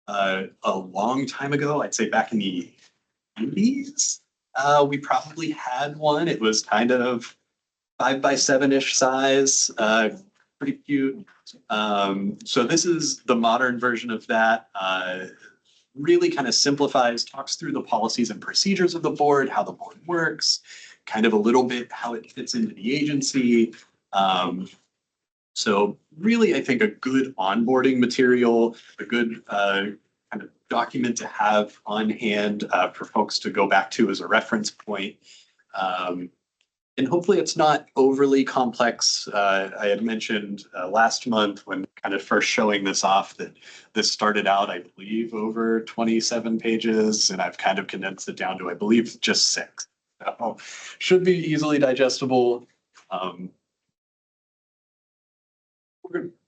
S4: A long time ago, I'd say back in the 80s, we probably had one. It was kind of 5x7-ish size, pretty cute. So this is the modern version of that. Really kind of simplifies, talks through the policies and procedures of the board, how the board works, kind of a little bit how it fits into the agency. So really, I think a good onboarding material, a good kind of document to have on hand for folks to go back to as a reference point. And hopefully it's not overly complex. I had mentioned last month when kind of first showing this off that this started out, I believe, over 27 pages, and I've kind of condensed it down to, I believe, just 6. So should be easily digestible.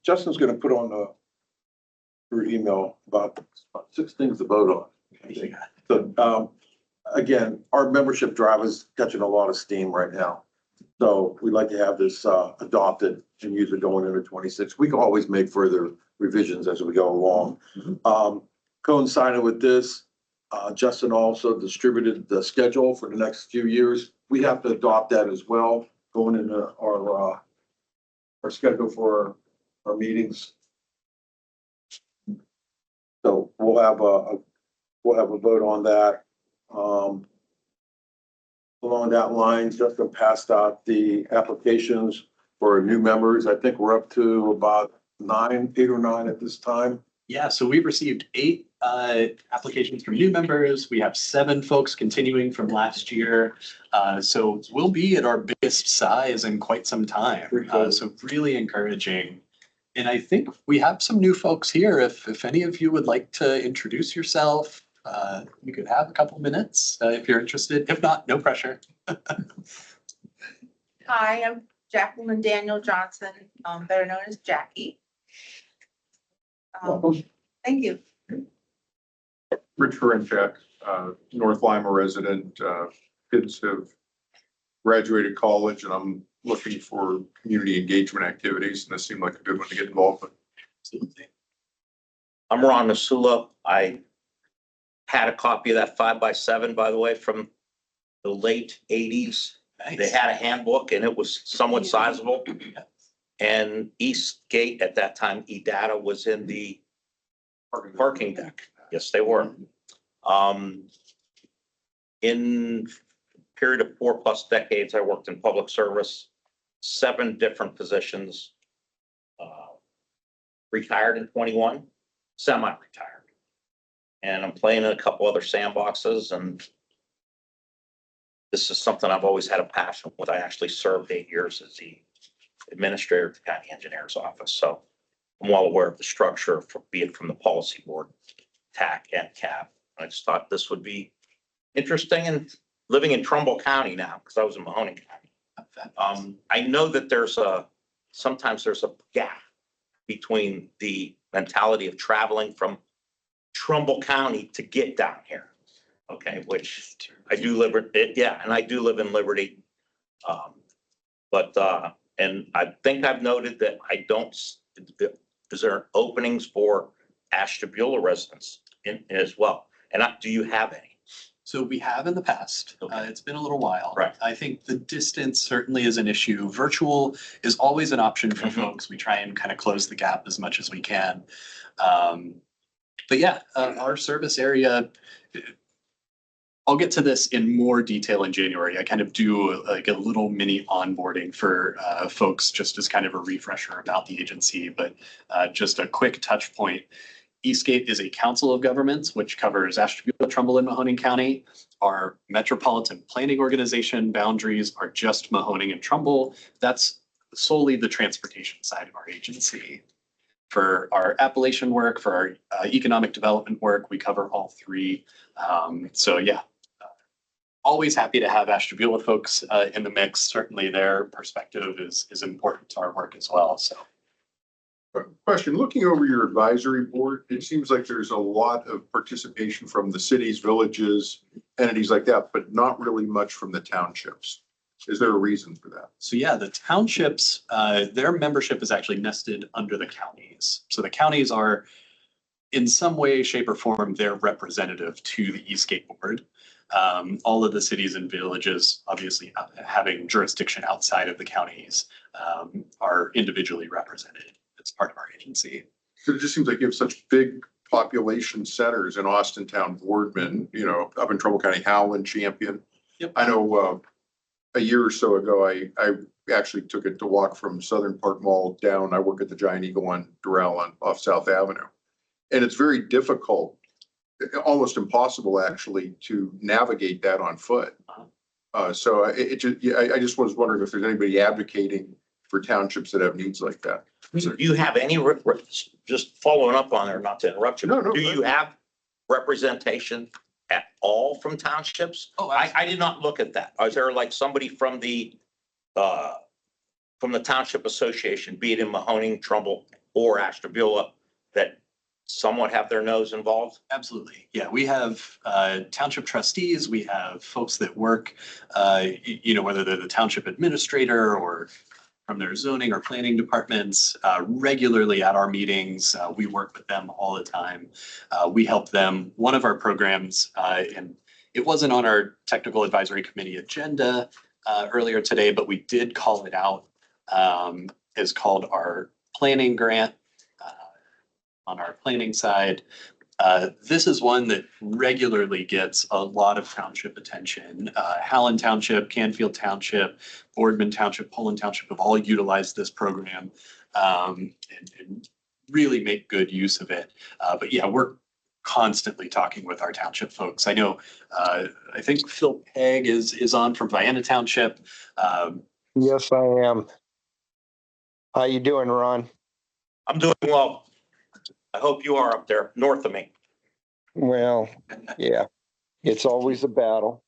S1: Justin's gonna put on your email about 6 things to vote on. So, again, our membership drive is catching a lot of steam right now. So we'd like to have this adopted and use it going into 26. We can always make further revisions as we go along. Coinciding with this, Justin also distributed the schedule for the next few years. We have to adopt that as well, going into our schedule for our meetings. So we'll have a vote on that. Along that line, Justin passed out the applications for new members. I think we're up to about 8 or 9 at this time.
S4: Yeah, so we've received 8 applications from new members. We have 7 folks continuing from last year. So we'll be at our biggest size in quite some time. So really encouraging. And I think we have some new folks here. If any of you would like to introduce yourself, you could have a couple minutes if you're interested. If not, no pressure.
S7: Hi, I'm Jacqueline Daniel Johnson, better known as Jackie. Thank you.
S8: Rich Ferenchak, North Lima resident. Kids have graduated college and I'm looking for community engagement activities, and this seemed like a good one to get involved with.
S4: Absolutely.
S9: I'm Ron Nasula. I had a copy of that 5x7, by the way, from the late 80s. They
S4: Nice.
S9: had a handbook and it was somewhat sizable. And Eastgate at that time, EDATA was in the parking deck. Yes, they were. In a period of 4+ decades, I worked in public service, 7 different positions. Retired in 21, semi-retired. And I'm playing in a couple other sandboxes, and this is something I've always had a passion with. I actually served 8 years as the administrator of the county engineer's office. So I'm well aware of the structure, be it from the policy board, TAC and CAB. I just thought this would be interesting, and living in Trumbull County now, because I was in Mahoning County. I know that sometimes there's a gap between the mentality of traveling from Trumbull County to get down here. Okay, which I do live, and I do live in Liberty. And I think I've noted that is there openings for Ashtabula residents as well? And do you have any?
S4: So we have in the past.
S9: Okay.
S4: It's been a little while.
S9: Right.
S4: I think the distance certainly is an issue. Virtual is always an option for
S9: Mhm.
S4: folks. We try and kind of close the gap as much as we can. But yeah, our service area, I'll get to this in more detail in January. I kind of do like a little mini onboarding for folks just as kind of a refresher about the agency, but just a quick touch point. Eastgate is a council of governments, which covers Ashtabula, Trumbull, and Mahoning County. Our metropolitan planning organization boundaries are just Mahoning and Trumbull. That's solely the transportation side of our agency. For our Appalachian work, for our economic development work, we cover all three. So yeah, always happy to have Ashtabula folks in the mix. Certainly their perspective is important to our work as well. So.
S8: Question, looking over your advisory board, it seems like there's a lot of participation from the cities, villages, entities like that, but not really much from the townships. Is there a reason for that?
S4: So yeah, the townships, their membership is actually nested under the counties. So the counties are in some way, shape or form, they're representative to the Eastgate board. All of the cities and villages, obviously having jurisdiction outside of the counties, are individually represented as part of our agency.
S8: So it just seems like you have such big population centers in Austintown, Boardman, you know, up in Trumbull County, Howland, Champion.
S4: Yep.
S8: I know a year or so ago, I actually took it to walk from Southern Park Mall down. I work at the Giant Eagle on Doral off South Avenue. And it's very difficult, almost impossible actually, to navigate that on foot. So I just was wondering if there's anybody advocating for townships that have needs like that.
S9: Do you have any, just following up on there, not to interrupt you.
S8: No, no.
S9: Do you have representation at all from townships?
S4: Oh,
S9: I did not look at that. Is there like somebody from the Township Association, be it in Mahoning, Trumbull, or Ashtabula, that somewhat have their nose involved?
S4: Absolutely. Yeah, we have township trustees, we have folks that work, whether they're the township administrator or from their zoning or planning departments, regularly at our meetings. We work with them all the time. We help them. One of our programs, and it wasn't on our technical advisory committee agenda earlier today, but we did call it out, is called our planning grant. On our planning side, this is one that regularly gets a lot of township attention. Howland Township, Canfield Township, Boardman Township, Poland Township have all utilized this program and really make good use of it. But yeah, we're constantly talking with our township folks. I know, I think Phil Pegg is on from Vienna Township.
S10: Yes, I am. How you doing, Ron?
S9: I'm doing well. I hope you are up there north of me.
S10: Well, yeah, it's always a battle.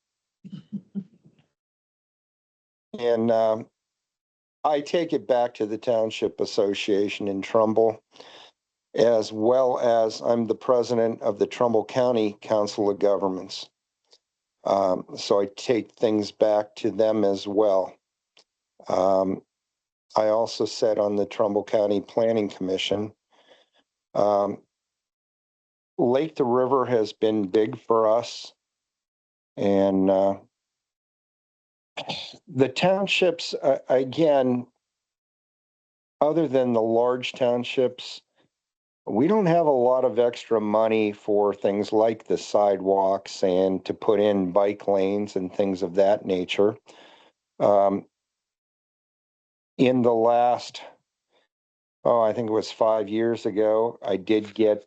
S10: And I take it back to the Township Association in Trumbull, as well as I'm the president of the Trumbull County Council of Governments. So I take things back to them as well. I also sat on the Trumbull County Planning Commission. Lake to River has been big for us. And the townships, again, other than the large townships, we don't have a lot of extra money for things like the sidewalks and to put in bike lanes and things of that nature. In the last, I think it was 5 years ago, I did get,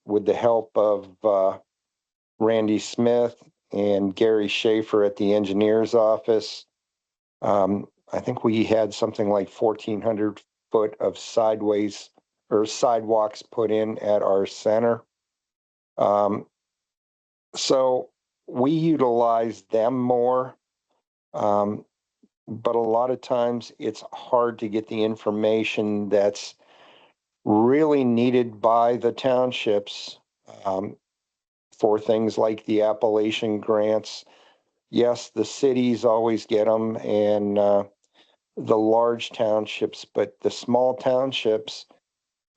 S10: with the help of Randy Smith and Gary Schaefer at the engineer's office, I think we had something like 1,400 foot of sideways or sidewalks put in at our center. So we utilize them more. But a lot of times it's hard to get the information that's really needed by the townships for things like the Appalachian grants. Yes, the cities always get them and the large townships, but the small townships,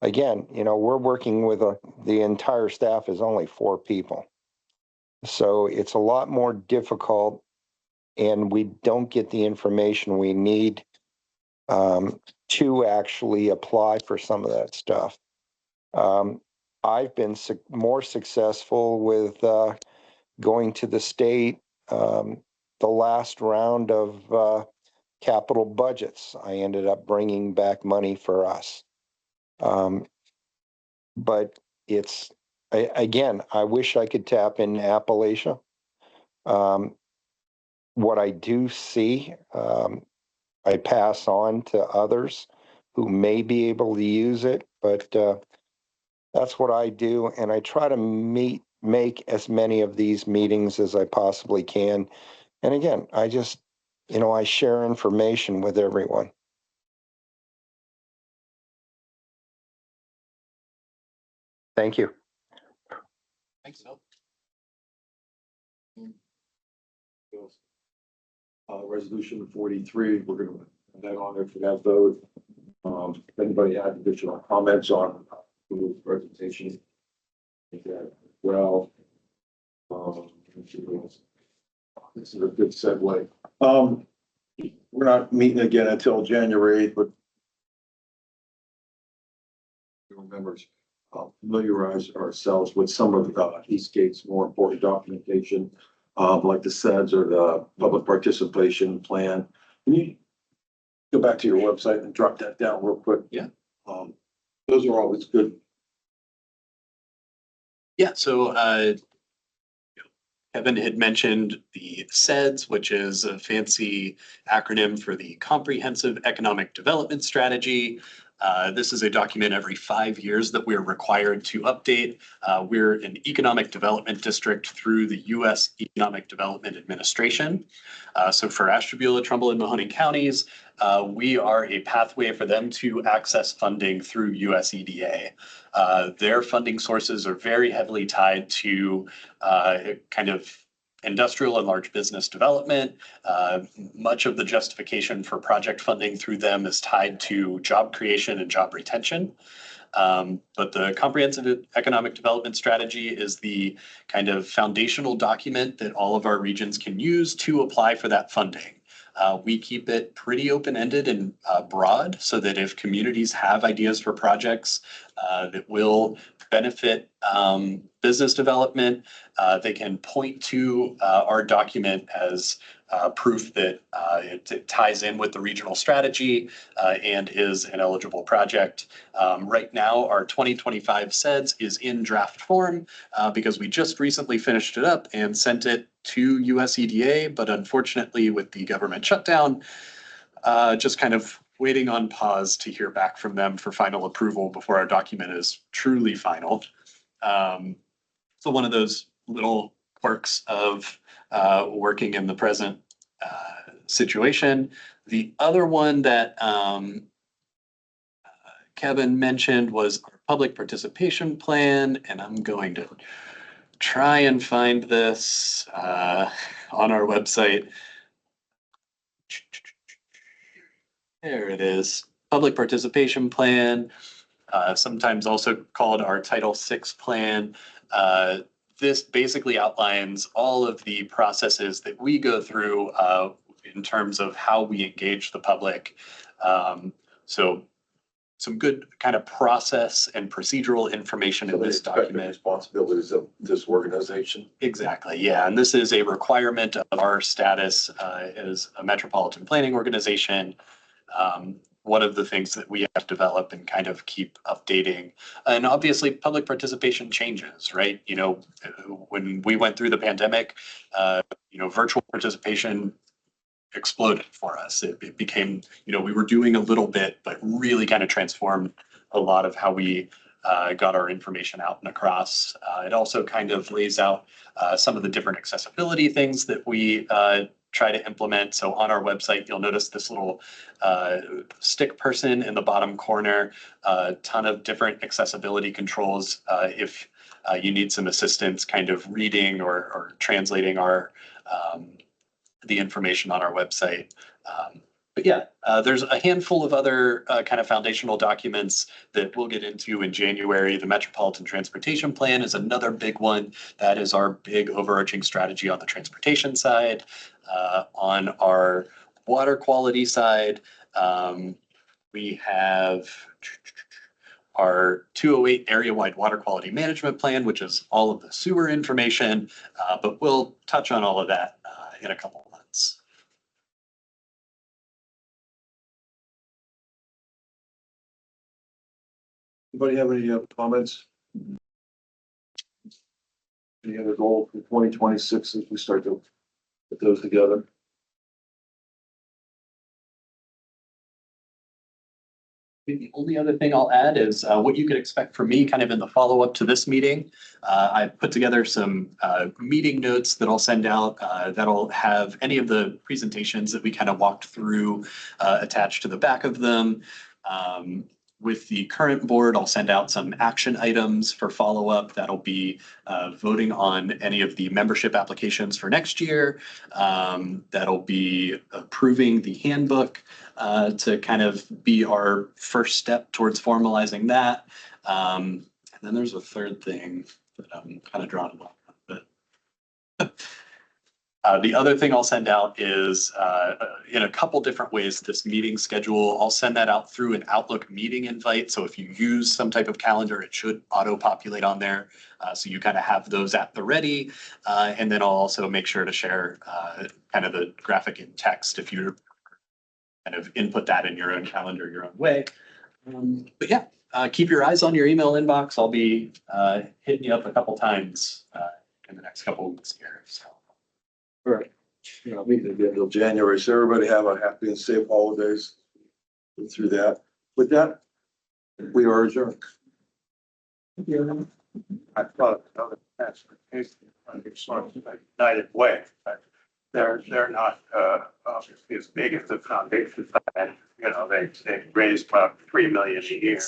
S10: again, we're working with the entire staff is only 4 people. So it's a lot more difficult and we don't get the information we need to actually apply for some of that stuff. I've been more successful with going to the state. The last round of capital budgets, I ended up bringing back money for us. But it's, again, I wish I could tap in Appalachia. What I do see, I pass on to others who may be able to use it, but that's what I do. And I try to make as many of these meetings as I possibly can. And again, I just, I share information with everyone. Thank you.
S4: Thanks, Phil.
S1: Resolution 43, we're gonna put that on there for that vote. If anybody had additional comments on the presentation. Well, this is a good segue. We're not meeting again until January 8th, but members familiarize ourselves with some of Eastgate's more important documentation, like the SEDS or the public participation plan. Can you go back to your website and drop that down real quick?
S4: Yeah.
S1: Those are always good.
S4: Yeah, so Kevin had mentioned the SEDS, which is a fancy acronym for the Comprehensive Economic Development Strategy. This is a document every 5 years that we're required to update. We're an economic development district through the U.S. Economic Development Administration. So for Ashtabula, Trumbull, and Mahoning counties, we are a pathway for them to access funding through USEDA. Their funding sources are very heavily tied to kind of industrial and large business development. Much of the justification for project funding through them is tied to job creation and job retention. But the Comprehensive Economic Development Strategy is the kind of foundational document that all of our regions can use to apply for that funding. We keep it pretty open-ended and broad so that if communities have ideas for projects that will benefit business development, they can point to our document as proof that it ties in with the regional strategy and is an eligible project. Right now, our 2025 SEDS is in draft form because we just recently finished it up and sent it to USEDA, but unfortunately with the government shutdown, just kind of waiting on pause to hear back from them for final approval before our document is truly final. So one of those little quirks of working in the present situation. The other one that Kevin mentioned was our public participation plan, and I'm going to try and find this on our website. There it is. Public participation plan, sometimes also called our Title VI plan. This basically outlines all of the processes that we go through in terms of how we engage the public. So some good kind of process and procedural information in this document.
S1: Responsibilities of this organization.
S4: Exactly, yeah. And this is a requirement of our status as a metropolitan planning organization. One of the things that we have to develop and kind of keep updating. And obviously public participation changes, right? You know, when we went through the pandemic, virtual participation exploded for us. It became, we were doing a little bit, but really kind of transformed a lot of how we got our information out and across. It also kind of lays out some of the different accessibility things that we try to implement. So on our website, you'll notice this little stick person in the bottom corner, a ton of different accessibility controls. If you need some assistance kind of reading or translating the information on our website. But yeah, there's a handful of other kind of foundational documents that we'll get into in January. The Metropolitan Transportation Plan is another big one. That is our big overarching strategy on the transportation side. On our water quality side, we have our 208 area-wide water quality management plan, which is all of the sewer information, but we'll touch on all of that in a couple of months.
S1: Anybody have any comments? Any other goal for 2026 as we start to put those together?
S4: The only other thing I'll add is what you can expect from me kind of in the follow-up to this meeting. I put together some meeting notes that I'll send out that'll have any of the presentations that we kind of walked through attached to the back of them. With the current board, I'll send out some action items for follow-up. That'll be voting on any of the membership applications for next year. That'll be approving the handbook to kind of be our first step towards formalizing that. And then there's a third thing that I'm kind of drawing a line on, but the other thing I'll send out is in a couple different ways, this meeting schedule. I'll send that out through an Outlook meeting invite. So if you use some type of calendar, it should auto-populate on there. So you kind of have those at the ready. And then I'll also make sure to share kind of the graphic and text if you kind of input that in your own calendar, your own way. But yeah, keep your eyes on your email inbox. I'll be hitting you up a couple times in the next couple of weeks here. So.
S1: All right. You know, meeting again until January. So everybody have a happy and safe holidays. Go through that. With that, we are adjourned.
S5: I thought another transportation on your sort of United Way, but they're not obviously as big as the foundation. And, you know, they raised about 3 million a year.